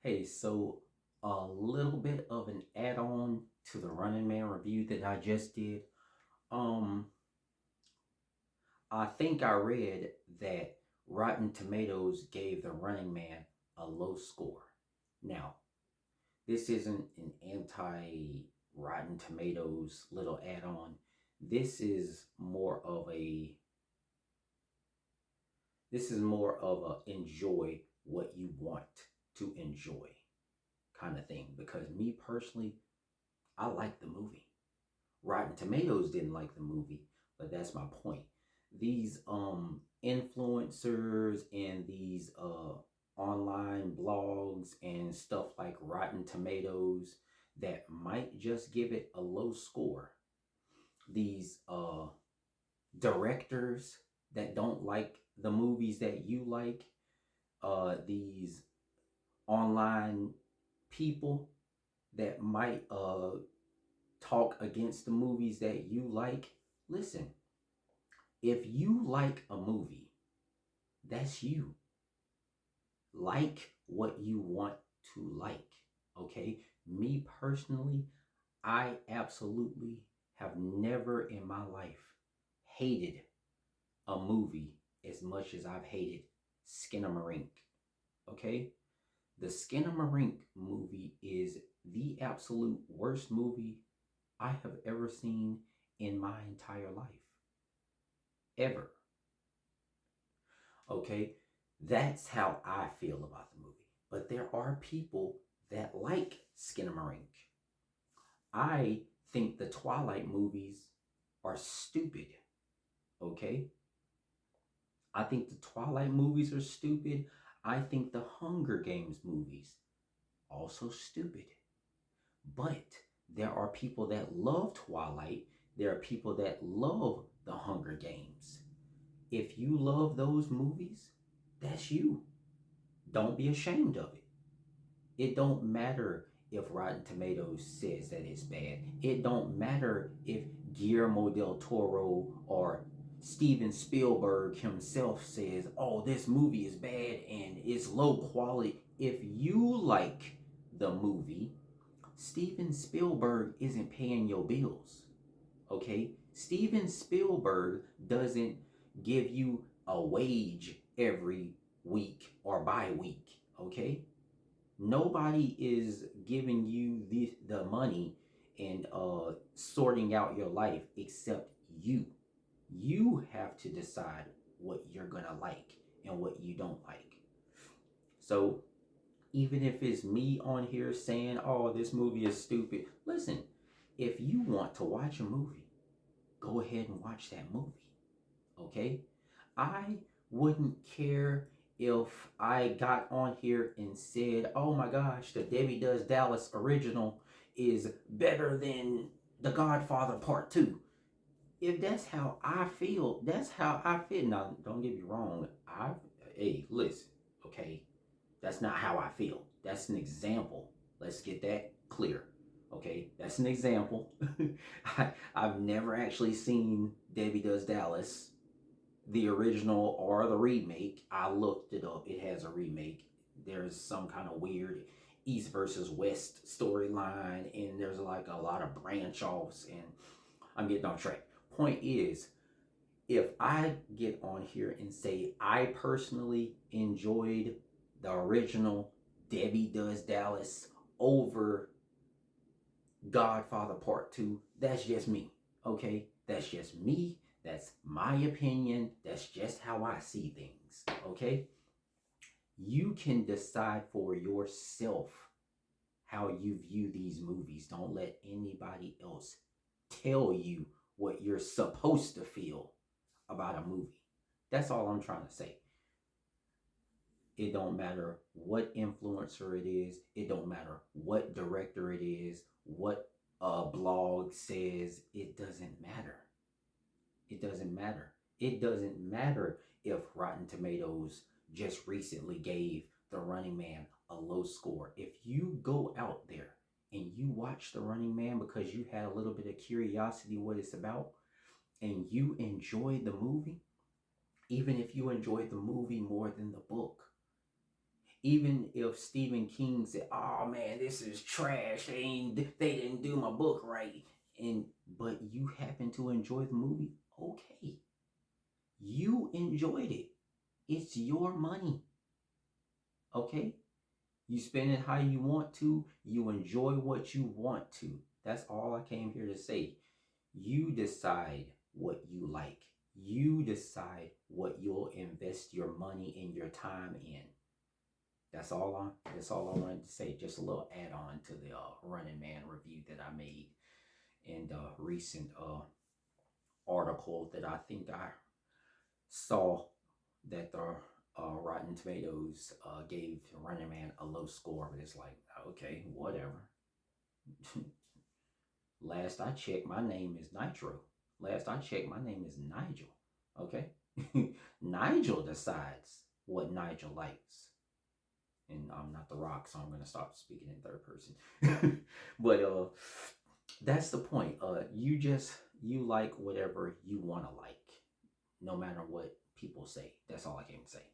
Hey, so a little bit of an add-on to the Running Man review that I just did. Um, I think I read that Rotten Tomatoes gave the Running Man a low score. Now, this isn't an anti-Rotten Tomatoes little add-on. This is more of a enjoy what you want to enjoy kind of thing because me personally, I like the movie. Rotten Tomatoes didn't like the movie, but that's my point. These influencers and these online blogs and stuff like Rotten Tomatoes that might just give it a low score. These directors that don't like the movies that you like, these online people that might talk against the movies that you like. Listen, if you like a movie, that's you. Like what you want to like. Okay? Me personally, I absolutely have never in my life hated a movie as much as I've hated Skinamarink. Okay? The Skinamarink movie is the absolute worst movie I have ever seen in my entire life. Ever. Okay? That's how I feel about the movie. But there are people that like Skinamarink. I think the Twilight movies are stupid. Okay? I think the Twilight movies are stupid. I think the Hunger Games movies also stupid. But there are people that love Twilight. There are people that love the Hunger Games. If you love those movies, that's you. Don't be ashamed of it. It don't matter if Rotten Tomatoes says that it's bad. It don't matter if Guillermo del Toro or Steven Spielberg himself says, "Oh, this movie is bad and it's low quality." If you like the movie, Steven Spielberg isn't paying your bills. Okay? Steven Spielberg doesn't give you a wage every week or bi week. Okay? Nobody is giving you the money and sorting out your life except you. You have to decide what you're going to like and what you don't like. So even if it's me on here saying, "Oh, this movie is stupid," listen, if you want to watch a movie, go ahead and watch that movie. Okay? I wouldn't care if I got on here and said, "Oh my gosh, the Debbie Does Dallas original is better than The Godfather Part 2." If that's how I feel, that's how I feel. Now, don't get me wrong. Hey, listen, okay? That's not how I feel. That's an example. Let's get that clear. Okay, that's an example. I've never actually seen Debbie Does Dallas, the original or the remake. I looked it up. It has a remake. There's some kind of weird East versus West storyline, and there's like a lot of branch offs, and I'm getting off track. Point is, if I get on here and say I personally enjoyed the original Debbie Does Dallas over Godfather Part 2, that's just me. Okay? That's just me. That's my opinion. That's just how I see things. Okay? You can decide for yourself how you view these movies. Don't let anybody else tell you what you're supposed to feel about a movie. That's all I'm trying to say. It don't matter what influencer it is. It don't matter what director it is, what a blog says. It doesn't matter. It doesn't matter. It doesn't matter if Rotten Tomatoes just recently gave The Running Man a low score. If you go out there and you watch The Running Man because you had a little bit of curiosity what it's about and you enjoyed the movie, even if you enjoyed the movie more than the book, Even if Stephen King said, "Oh man, this is trash. They didn't do my book right," and but you happen to enjoy the movie, okay, you enjoyed it. It's your money, okay? You spend it how you want to. You enjoy what you want to. That's all I came here to say. You decide what you like. You decide what you'll invest your money and your time in. That's all I wanted to say. Just a little add on to the Running Man review that I made in the recent article that I think I saw that the Rotten Tomatoes gave Running Man a low score, but it's like, okay, whatever. Last I checked, my name is Nitro. Last I checked, my name is Nigel. Okay? Nigel decides what Nigel likes. And I'm not The Rock, so I'm going to stop speaking in third person. But that's the point. You like whatever you want to like, no matter what people say. That's all I came to say.